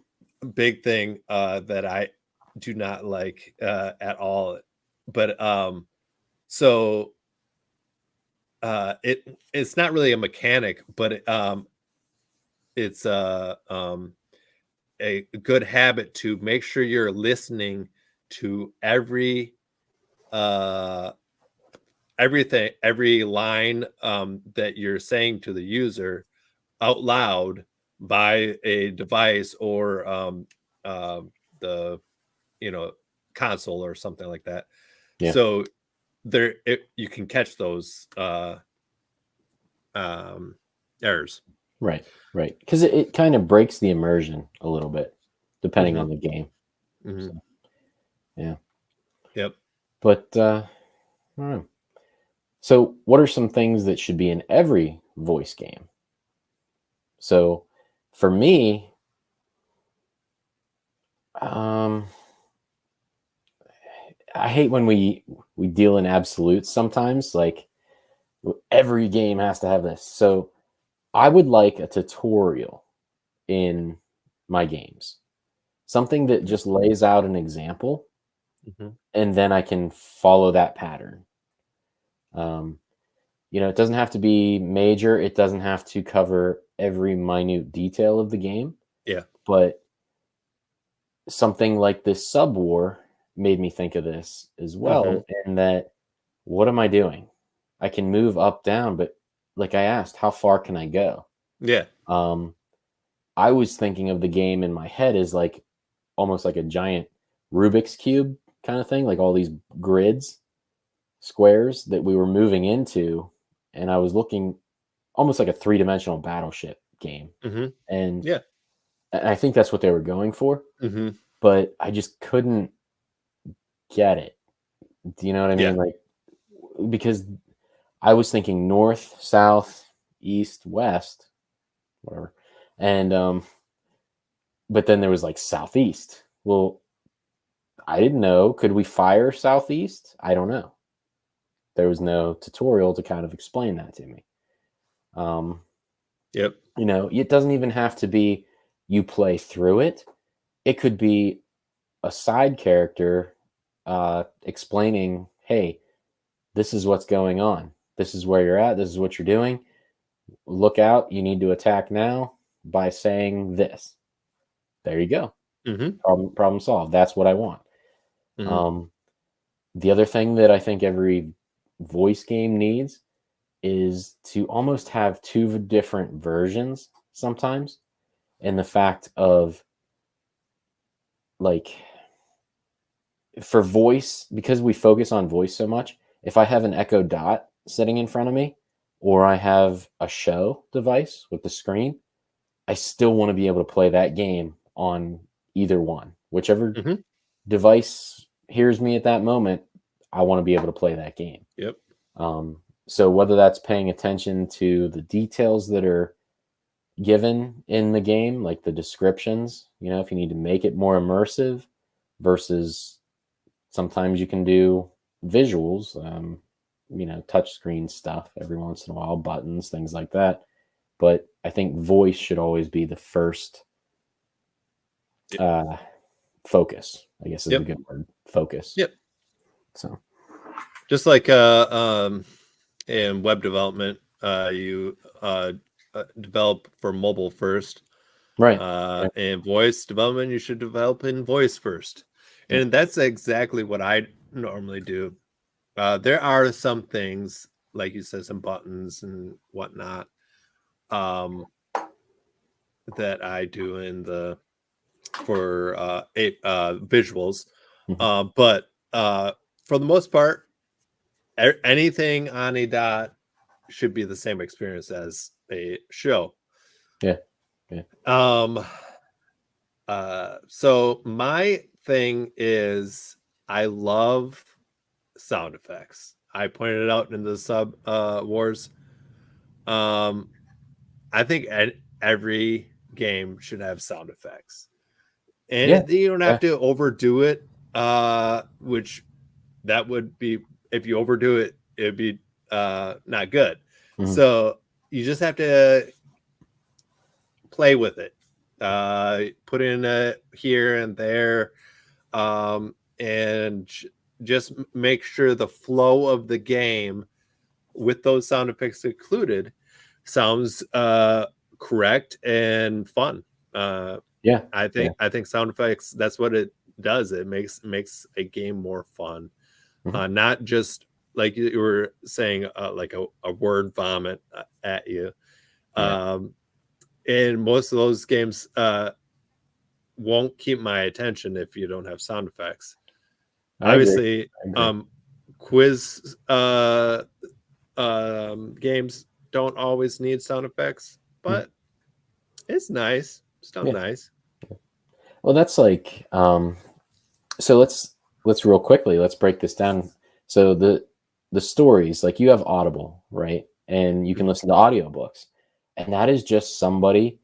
big thing that I do not like at all. But it's not really a mechanic, but it's a good habit to make sure you're listening to every line that you're saying to the user out loud by a device or the console or something like that. So you can catch those errors. Right. Because it kind of breaks the immersion a little bit, depending on the game. So, yeah. Yep. But I don't know. So, what are some things that should be in every voice game? So, for me, I hate when we deal in absolutes sometimes. Like every game has to have this. So, I would like a tutorial in my games, something that just lays out an example, and then I can follow that pattern. It doesn't have to be major. It doesn't have to cover every minute detail of the game. Yeah. But something like this Sub War made me think of this as well. And that, what am I doing? I can move up, down, but like I asked, how far can I go? Yeah. I was thinking of the game in my head as like almost like a giant Rubik's Cube kind of thing, like all these grids, squares that we were moving into. And I was looking almost like a 3-dimensional battleship game. And I think that's what they were going for, but I just couldn't get it. Do you know what I mean? Like, because I was thinking north, south, east, west, whatever. And, but then there was like southeast. Well, I didn't know. Could we fire southeast? I don't know. There was no tutorial to kind of explain that to me. You know, it doesn't even have to be you play through it. It could be a side character explaining, hey, this is what's going on. This is where you're at. This is what you're doing. Look out. You need to attack now by saying this. There you go. Problem solved. That's what I want. The other thing that I think every voice game needs is to almost have two different versions sometimes. And the fact of, like, for voice, because we focus on voice so much, if I have an Echo Dot sitting in front of me, or I have a show device with the screen, I still want to be able to play that game on either one. Whichever device hears me at that moment, I want to be able to play that game. So whether that's paying attention to the details that are given in the game, like the descriptions, you know, if you need to make it more immersive, versus sometimes you can do visuals, you know, touchscreen stuff every once in a while, buttons, things like that. But I think voice should always be the first focus, I guess is a good word. Focus. So just like in web development, you develop for mobile first, right? And voice development, you should develop in voice first, and that's exactly what I normally do. There are some things, like you said, some buttons and whatnot, that I do in the for visuals, but for the most part, anything on a dot should be the same experience as a show. So my thing is, I love sound effects. I pointed out in the sub wars. I think every game should have sound effects, and you don't have to overdo it. Which that would be, if you overdo it, it'd be not good. So you just have to play with it, put in here and there, and just make sure the flow of the game with those sound effects included sounds correct and fun. I think sound effects, that's what it does. It makes a game more fun. Not just like you were saying, like a word vomit at you. And most of those games won't keep my attention if you don't have sound effects. Obviously, quiz games don't always need sound effects, but it's nice. Still nice. Well, that's like, so let's real quickly, let's break this down. So the stories, like, you have Audible, right? And you can listen to audiobooks, and that is just somebody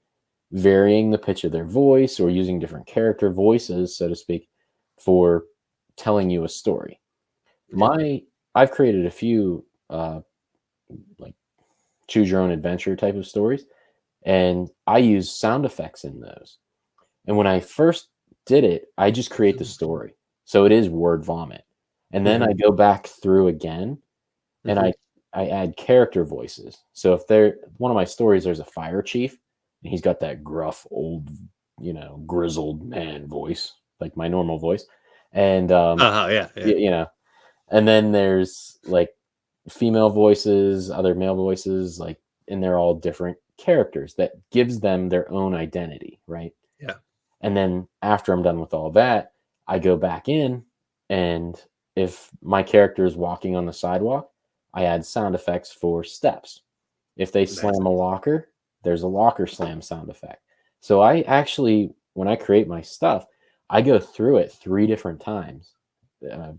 varying the pitch of their voice or using different character voices, so to speak, for telling you a story. I've created a few like choose your own adventure type of stories, and I use sound effects in those. And when I first did it, I just create the story, so it is word vomit, and then I go back through again, and I add character voices. So if one of my stories, there's a fire chief, and he's got that gruff old, you know, grizzled man voice, like my normal voice, and you know, and then there's like female voices, other male voices, like, and they're all different characters that gives them their own identity, right? And then after I'm done with all that, I go back in, and if my character is walking on the sidewalk, I add sound effects for steps. If they slam a locker, there's a locker slam sound effect. So I actually, when I create my stuff, I go through it 3 different times.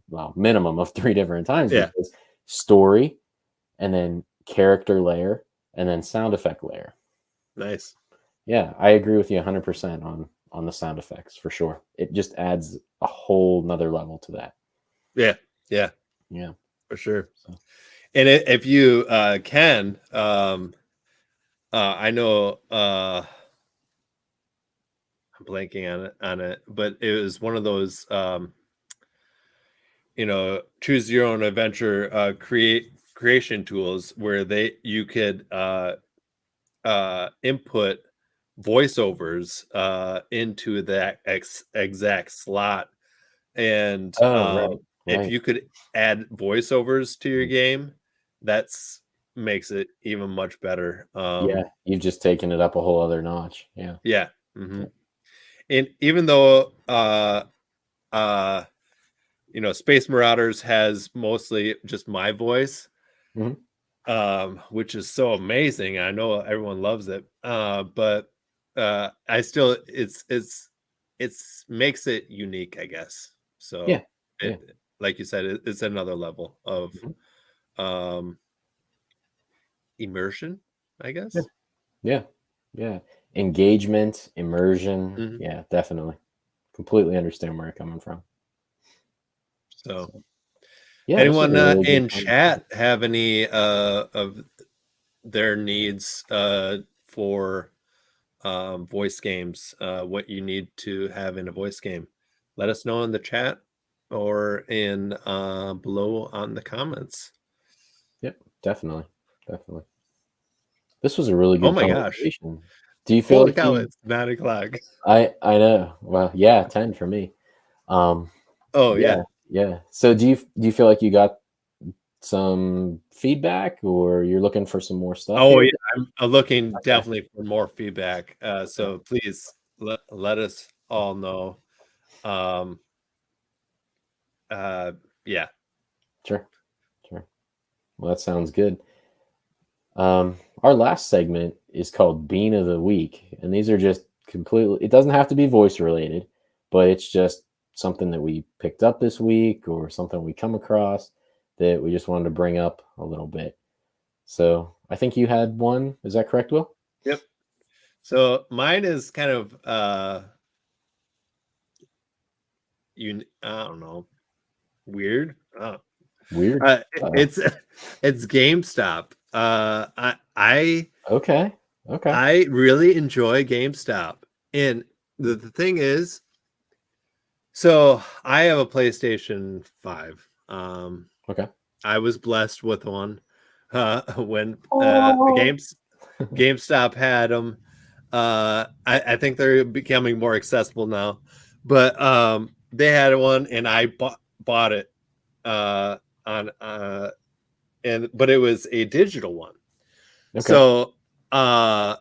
Well, minimum of 3 different times, because story, and then character layer, and then sound effect layer. Nice. Yeah, I agree with you 100% on the sound effects, for sure. It just adds a whole nother level to that. Yeah, for sure. So. And if you can, I know I'm blanking on it, but it was one of those choose your own adventure creation tools where you could input voiceovers into that exact slot, and if you could add voiceovers to your game, that's makes it even much better. Yeah, you've just taken it up a whole other notch. Yeah. Yeah. And even though Space Marauders has mostly just my voice, which is so amazing. I know everyone loves it, but I still it's makes it unique, I guess. So like you said, it's another level of immersion, I guess. Yeah. Engagement, immersion. Yeah, definitely. Completely understand where you're coming from. So yeah, anyone really in chat have any of their needs for voice games, what you need to have in a voice game, let us know in the chat or in below on the comments. Yep, definitely. This was a really good conversation. Gosh. Do you feel Holy like cow, it's 9 o'clock. I know. Well, yeah, 10 for me. Yeah. So do you feel like you got some feedback, or you're looking for some more stuff? Yeah, I'm looking definitely for more feedback. So please let us all know. Yeah. Sure. Well, that sounds good. Our last segment is called Bean of the Week, and these are just completely, it doesn't have to be voice related, but it's just something that we picked up this week or something we come across that we just wanted to bring up a little bit. So I think you had one. Is that correct, Will? Yep. So mine is kind of I don't know, weird. Weird. It's GameStop. I really enjoy GameStop, and the thing is, so I have a PlayStation 5. I was blessed with one when GameStop had them. I think they're becoming more accessible now, but they had one, and I bought it but it was a digital one. So I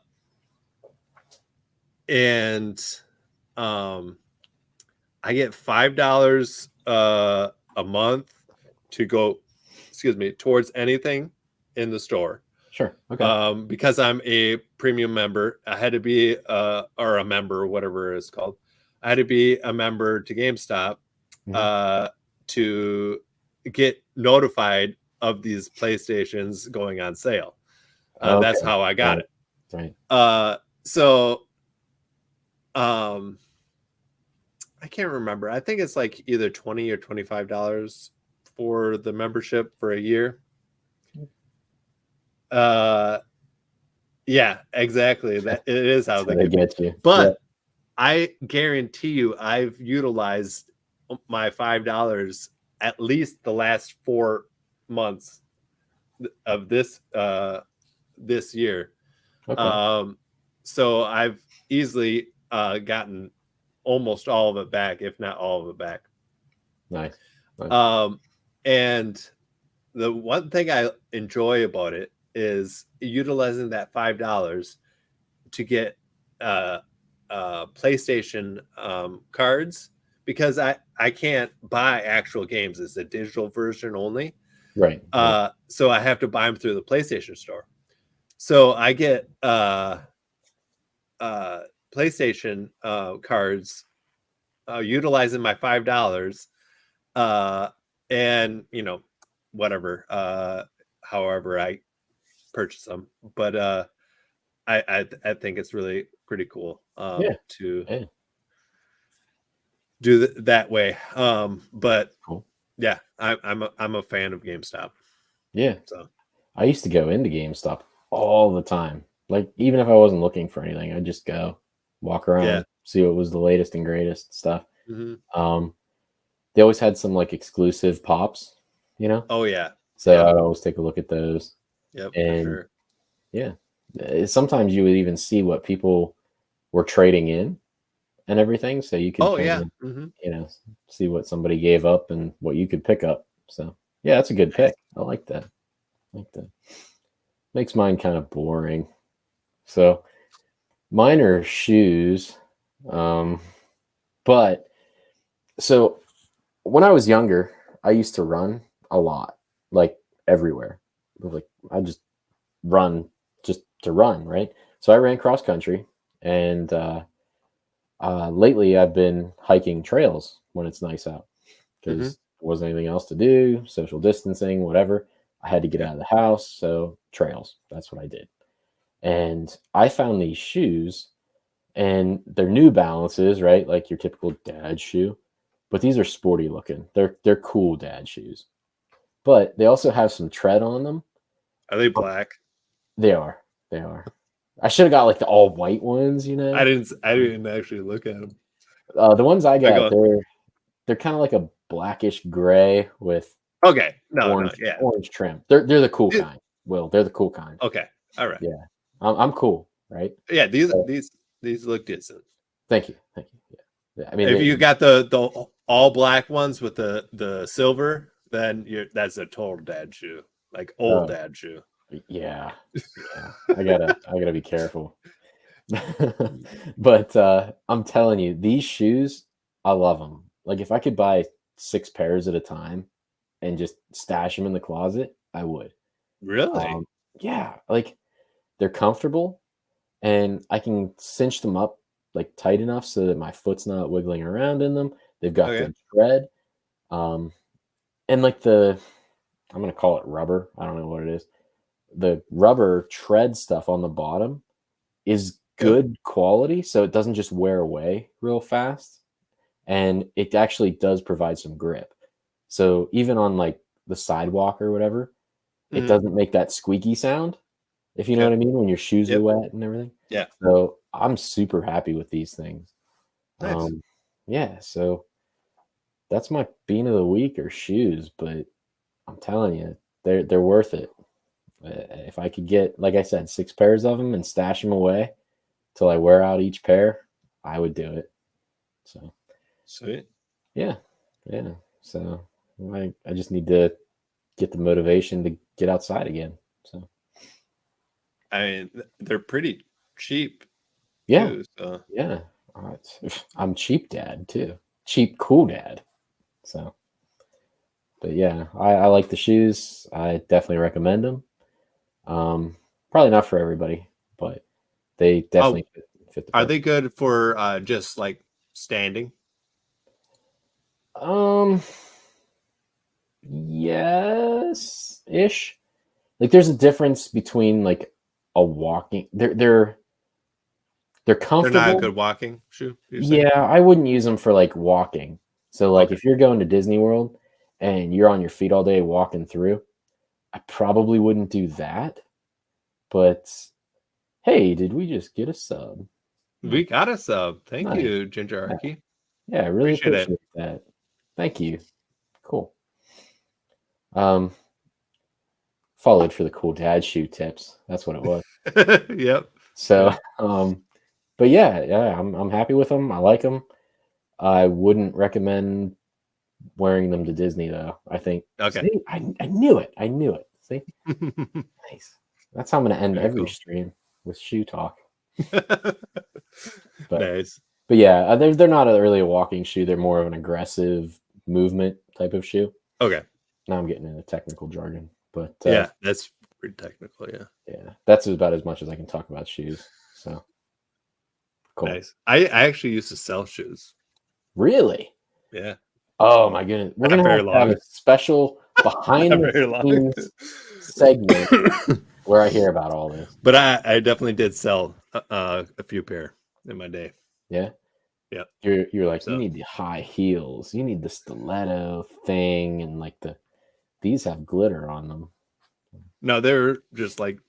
get $5 a month to go, towards anything in the store. Sure. Because I'm a premium member, I had to be or a member, or whatever it's called. I had to be a member to GameStop to get notified of these PlayStations going on sale. That's how I got it. Right. So I can't remember. I think it's like either $20 or $25 for the membership for a year. Yeah, exactly. That it is how they get you. But I guarantee you, I've utilized my $5 at least the last 4 months of this year. So I've easily gotten almost all of it back, if not all of it back. Nice. And the one thing I enjoy about it is utilizing that $5 to get PlayStation cards, because I can't buy actual games. It's a digital version only. Right. So I have to buy them through the PlayStation store. So I get PlayStation cards, utilizing my $5, and whatever, however I purchase them. But I think it's really pretty cool to do that way. But cool. Yeah, I'm a fan of GameStop. Yeah. So I used to go into GameStop all the time. Like, even if I wasn't looking for anything, I'd just go walk around, see what was the latest and greatest stuff. Mm-hmm. They always had some like exclusive pops, Oh yeah. So I'd always take a look at those. Yep. And for sure. Yeah, sometimes you would even see what people were trading in and everything, so you could see what somebody gave up and what you could pick up. So yeah, that's a good pick. I like that. Makes mine kind of boring. So mine are shoes. But so when I was younger, I used to run a lot, like everywhere. Like I just run just to run, right? So I ran cross country, and lately I've been hiking trails when it's nice out because there wasn't anything else to do, social distancing, whatever. I had to get out of the house, so trails. That's what I did. And I found these shoes, and they're New Balances, right? Like your typical dad shoe, but these are sporty looking. They're cool dad shoes, but they also have some tread on them. Are they black? They are. I should have got like the all white ones, I didn't actually look at them. The ones I got, they're kind of like a blackish gray with orange trim. They're the cool kind. Will, they're the cool kind. Okay, all right. Yeah, I'm cool, right? Yeah, these look decent. Thank you. Yeah. I mean, if you got the all black ones with the silver, then that's a total dad shoe, like old dad shoe. Yeah. I gotta be careful. But I'm telling you, these shoes, I love them. Like, if I could buy 6 pairs at a time and just stash them in the closet, I would. Really? Yeah, like they're comfortable, and I can cinch them up like tight enough so that my foot's not wiggling around in them. They've got good tread, and like I'm gonna call it rubber. I don't know what it is. The rubber tread stuff on the bottom is good quality, so it doesn't just wear away real fast, and it actually does provide some grip. So even on like the sidewalk or whatever, it doesn't make that squeaky sound, if you know what I mean, when your shoes are wet and everything. Yeah. So I'm super happy with these things. Nice. Yeah, so that's my bean of the week, or shoes, but I'm telling you, they're worth it. If I could get, like I said, 6 pairs of them and stash them away till I wear out each pair, I would do it. So sweet. Yeah. So I just need to get the motivation to get outside again. So I mean, they're pretty cheap. Yeah. Too, so. Yeah. I'm cheap dad too. Cheap cool dad. So, but yeah, I like the shoes. I definitely recommend them. Probably not for everybody, but they definitely fit the Are they good for just like standing? Yes ish. Like, there's a difference between like a walking. They're comfortable. They're not a good walking shoe. Yeah, I wouldn't use them for like walking. So like if you're going to Disney World and you're on your feet all day walking through, I probably wouldn't do that. But hey, did we just get a sub? We got a sub. Thank you, Ginger Arky. Yeah, I really appreciate that. Thank you. Cool. Followed for the cool dad shoe tips. That's what it was. Yep. So, but yeah, I'm happy with them. I like them. I wouldn't recommend wearing them to Disney though. I think. Okay. See, I knew it. See, nice. That's how I'm going to end every stream, with shoe talk. Nice. But yeah, they're not really a walking shoe. They're more of an aggressive movement type of shoe. Okay. Now I'm getting into technical jargon, but yeah, that's pretty technical. Yeah. Yeah, that's about as much as I can talk about shoes. So Cool. Nice. I actually used to sell shoes. Really? Yeah. Oh my goodness. We're going to have a special behind the scenes segment where I hear about all this. But I definitely did sell a few pair in my day. Yeah. Yeah. You're like, you need the high heels, you need the stiletto thing, and like these have glitter on them. No, they're just like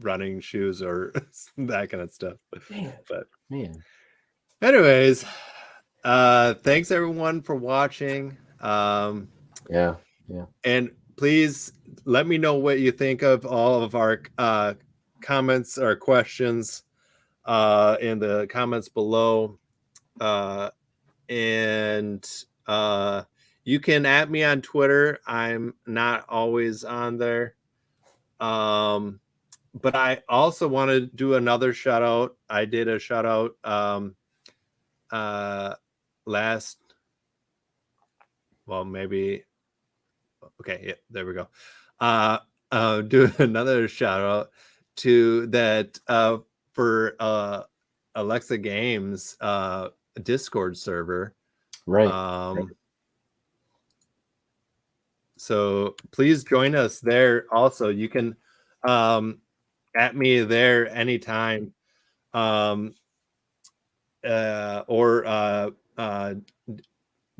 running shoes or that kind of stuff. Man. Anyways, thanks everyone for watching. Yeah. And please let me know what you think of all of our comments or questions in the comments below. And you can at me on Twitter. I'm not always on there. But I also want to do another shout out. I did a shout out there we go. Do another shout out to that for Alexa Games Discord server. Right. So please join us there. Also, you can at me there anytime, or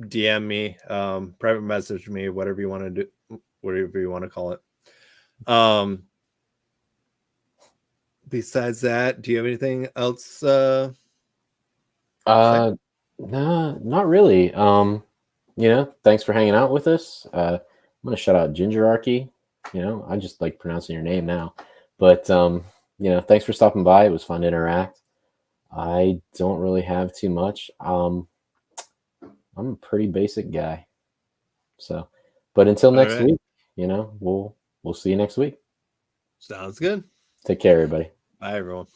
DM me, private message me, whatever you want to do, whatever you want to call it. Besides that, do you have anything else? No, not really. Thanks for hanging out with us. I'm gonna shout out Gingerarchy. I just like pronouncing your name now. But thanks for stopping by. It was fun to interact. I don't really have too much. I'm a pretty basic guy. So, but until next week, we'll see you next week. Sounds good. Take care, everybody. Bye, everyone.